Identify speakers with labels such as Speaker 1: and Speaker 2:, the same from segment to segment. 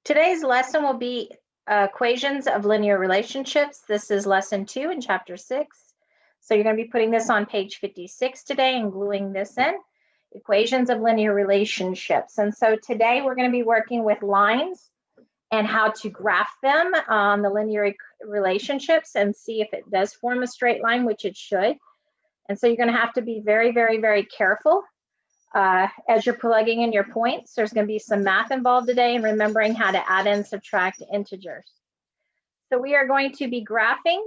Speaker 1: Today's lesson will be equations of linear relationships. This is lesson 2 in chapter 6. So you're going to be putting this on page 56 today and gluing this in. Equations of linear relationships. And so today we're going to be working with lines and how to graph them on the linear relationships and see if it does form a straight line, which it should. And so you're going to have to be very, very, very careful as you're plugging in your points. There's going to be some math involved today and remembering how to add and subtract integers. So we are going to be graphing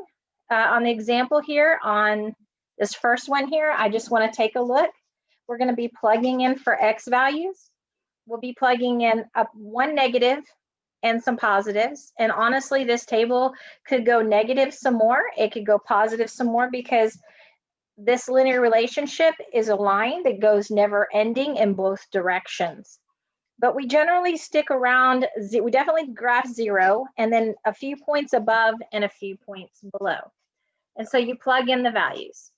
Speaker 1: on the example here on this first one here. I just want to take a look. We're going to be plugging in for x values. We'll be plugging in up one negative and some positives. And honestly, this table could go negative some more. It could go positive some more because this linear relationship is a line that goes never ending in both directions. But we generally stick around, we definitely graph 0 and then a few points above and a few points below. And so you plug in the values.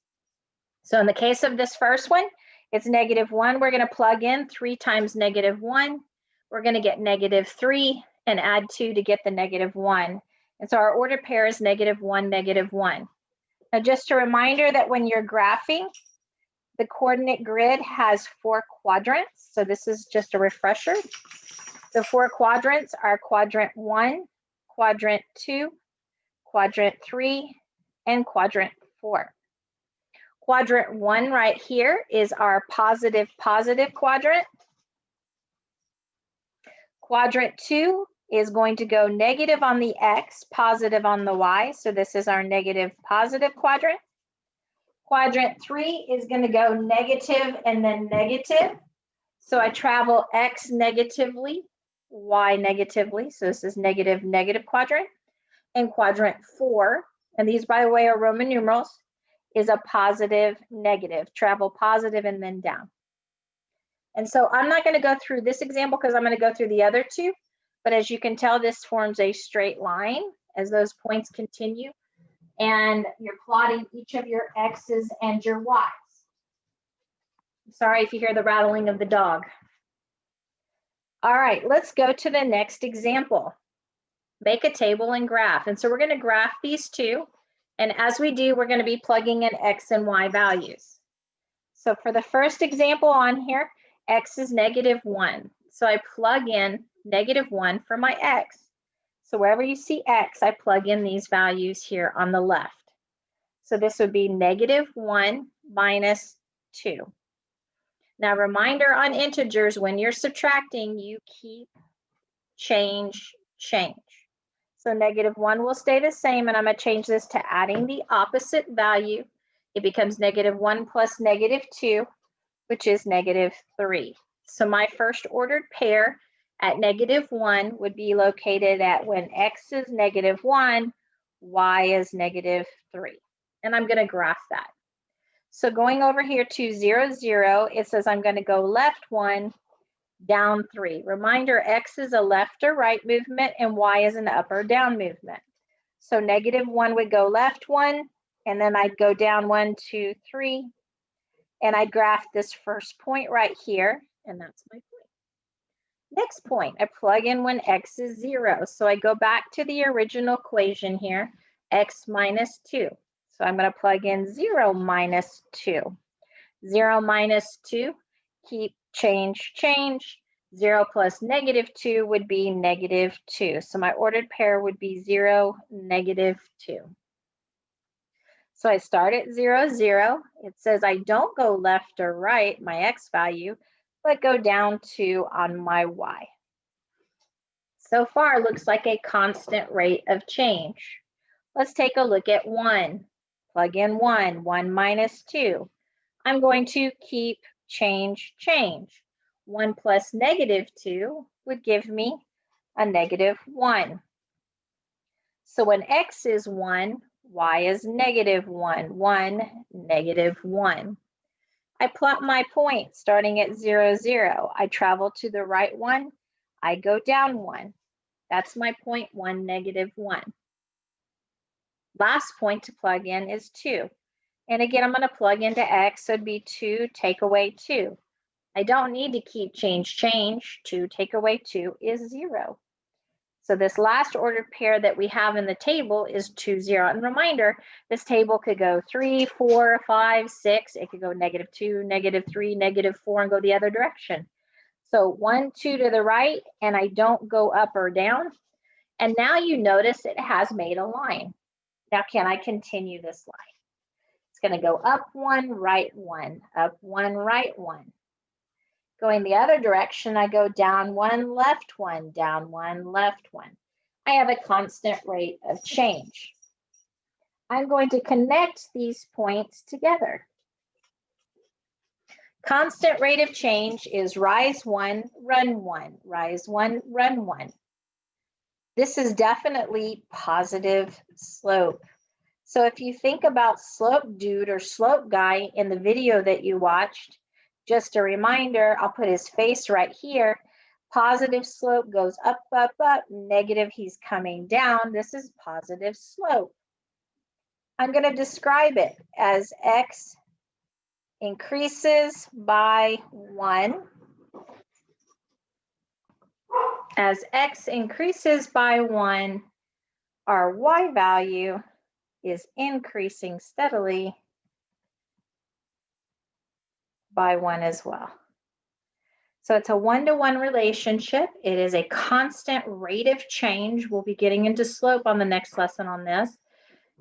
Speaker 1: So in the case of this first one, it's -1. We're going to plug in 3 times -1. We're going to get -3 and add 2 to get the -1. And so our ordered pair is -1, -1. Now, just a reminder that when you're graphing, the coordinate grid has 4 quadrants. So this is just a refresher. The 4 quadrants are quadrant 1, quadrant 2, quadrant 3, and quadrant 4. Quadrant 1 right here is our positive quadrant. Quadrant 2 is going to go negative on the x, positive on the y. So this is our positive quadrant. Quadrant 3 is going to go negative and then negative. So I travel x negatively, y negatively. So this is negative quadrant. And quadrant 4, and these, by the way, are Roman numerals, is a positive, negative. Travel positive and then down. And so I'm not going to go through this example because I'm going to go through the other two. But as you can tell, this forms a straight line as those points continue. And you're plotting each of your x's and your y's. Sorry if you hear the rattling of the dog. All right, let's go to the next example. Make a table and graph. And so we're going to graph these two. And as we do, we're going to be plugging in x and y values. So for the first example on here, x is -1. So I plug in -1 for my x. So wherever you see x, I plug in these values here on the left. So this would be -1 minus 2. Now, reminder on integers, when you're subtracting, you keep, change. So -1 will stay the same, and I'm going to change this to adding the opposite value. It becomes -1 plus -2, which is -3. So my first ordered pair at -1 would be located at when x is -1, y is -3. And I'm going to graph that. So going over here to 0, 0, it says I'm going to go left 1, down 3. Reminder, x is a left or right movement and y is an up or down movement. So -1 would go left 1, and then I'd go down 1, 2, 3, and I'd graph this first point right here, and that's my point. Next point, I plug in when x is 0. So I go back to the original equation here, x minus 2. So I'm going to plug in 0 minus 2. 0 minus 2, keep, change. 0 plus -2 would be -2. So my ordered pair would be 0, -2. So I start at 0, 0. It says I don't go left or right, my x value, but go down 2 on my y. So far, looks like a constant rate of change. Let's take a look at 1. Plug in 1, 1 minus 2. I'm going to keep, change. 1 plus -2 would give me a -1. So when x is 1, y is -1, 1, -1. I plot my point starting at 0, 0. I travel to the right 1, I go down 1. That's my point 1, -1. Last point to plug in is 2. And again, I'm going to plug into x, so it'd be 2 take away 2. I don't need to keep, change. 2 take away 2 is 0. So this last ordered pair that we have in the table is 2, 0. And reminder, this table could go 3, 4, 5, 6. It could go -2, -3, -4, and go the other direction. So 1, 2 to the right, and I don't go up or down. And now you notice it has made a line. Now, can I continue this line? It's going to go up 1, right 1, up 1, right 1. Going the other direction, I go down 1, left 1, down 1, left 1. I have a constant rate of change. I'm going to connect these points together. Constant rate of change is rise 1, run 1, rise 1, run 1. This is definitely positive slope. So if you think about slope dude or slope guy in the video that you watched, just a reminder, I'll put his face right here. Positive slope goes up, up, up. Negative, he's coming down. This is positive slope. I'm going to describe it as x increases by 1. As x increases by 1, our y value is increasing steadily by 1 as well. So it's a 1-to-1 relationship. It is a constant rate of change. We'll be getting into slope on the next lesson on this.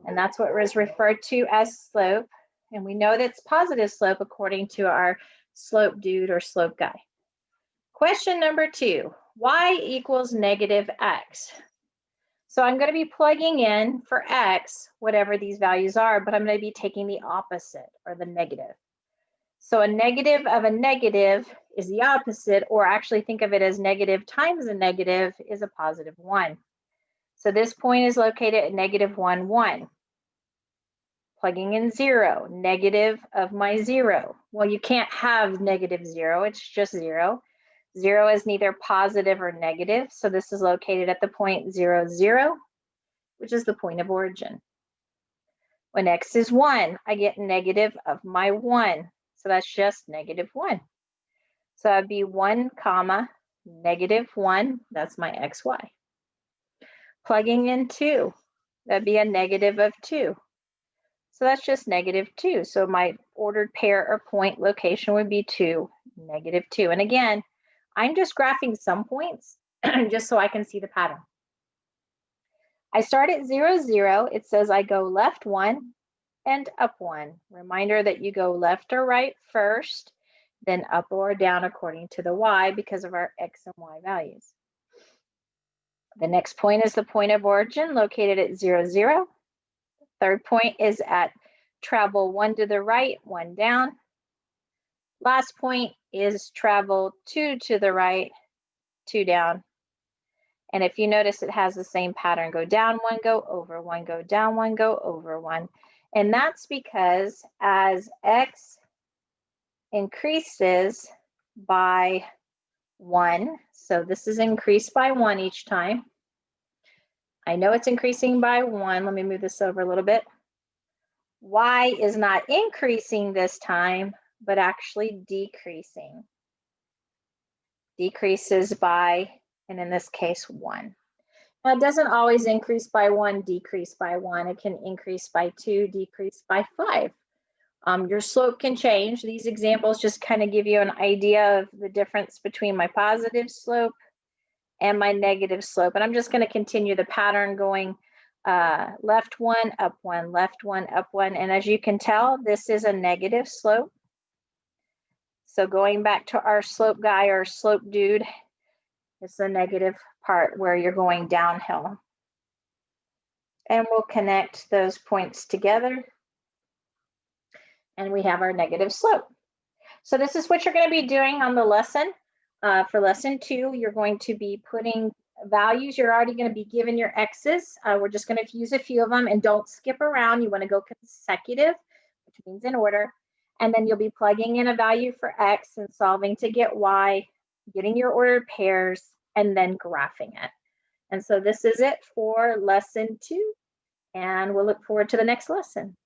Speaker 1: And that's what is referred to as slope. And we know that it's positive slope according to our slope dude or slope guy. Question number 2, y equals -x. So I'm going to be plugging in for x, whatever these values are, but I'm going to be taking the opposite or the negative. So a negative of a negative is the opposite, or actually think of it as negative times a negative is a positive 1. So this point is located at -1, 1. Plugging in 0, negative of my 0. Well, you can't have -0, it's just 0. 0 is neither positive or negative, so this is located at the point 0, 0, which is the point of origin. When x is 1, I get negative of my 1, so that's just -1. So that'd be 1, -1, that's my xy. Plugging in 2, that'd be a negative of 2. So that's just -2. So my ordered pair or point location would be 2, -2. And again, I'm just graphing some points just so I can see the pattern. I start at 0, 0. It says I go left 1 and up 1. Reminder that you go left or right first, then up or down according to the y because of our x and y values. The next point is the point of origin located at 0, 0. Third point is at travel 1 to the right, 1 down. Last point is travel 2 to the right, 2 down. And if you notice, it has the same pattern. Go down 1, go over 1, go down 1, go over 1. And that's because as x increases by 1, so this is increased by 1 each time. I know it's increasing by 1. Let me move this over a little bit. Y is not increasing this time, but actually decreasing. Decreases by, and in this case, 1. Now, it doesn't always increase by 1, decrease by 1. It can increase by 2, decrease by 5. Your slope can change. These examples just kind of give you an idea of the difference between my positive slope and my negative slope. And I'm just going to continue the pattern going left 1, up 1, left 1, up 1. And as you can tell, this is a negative slope. So going back to our slope guy or slope dude, it's the negative part where you're going downhill. And we'll connect those points together. And we have our negative slope. So this is what you're going to be doing on the lesson. For lesson 2, you're going to be putting values. You're already going to be given your x's. We're just going to use a few of them, and don't skip around. You want to go consecutive, which means in order. And then you'll be plugging in a value for x and solving to get y, getting your ordered pairs, and then graphing it. And so this is it for lesson 2, and we'll look forward to the next lesson.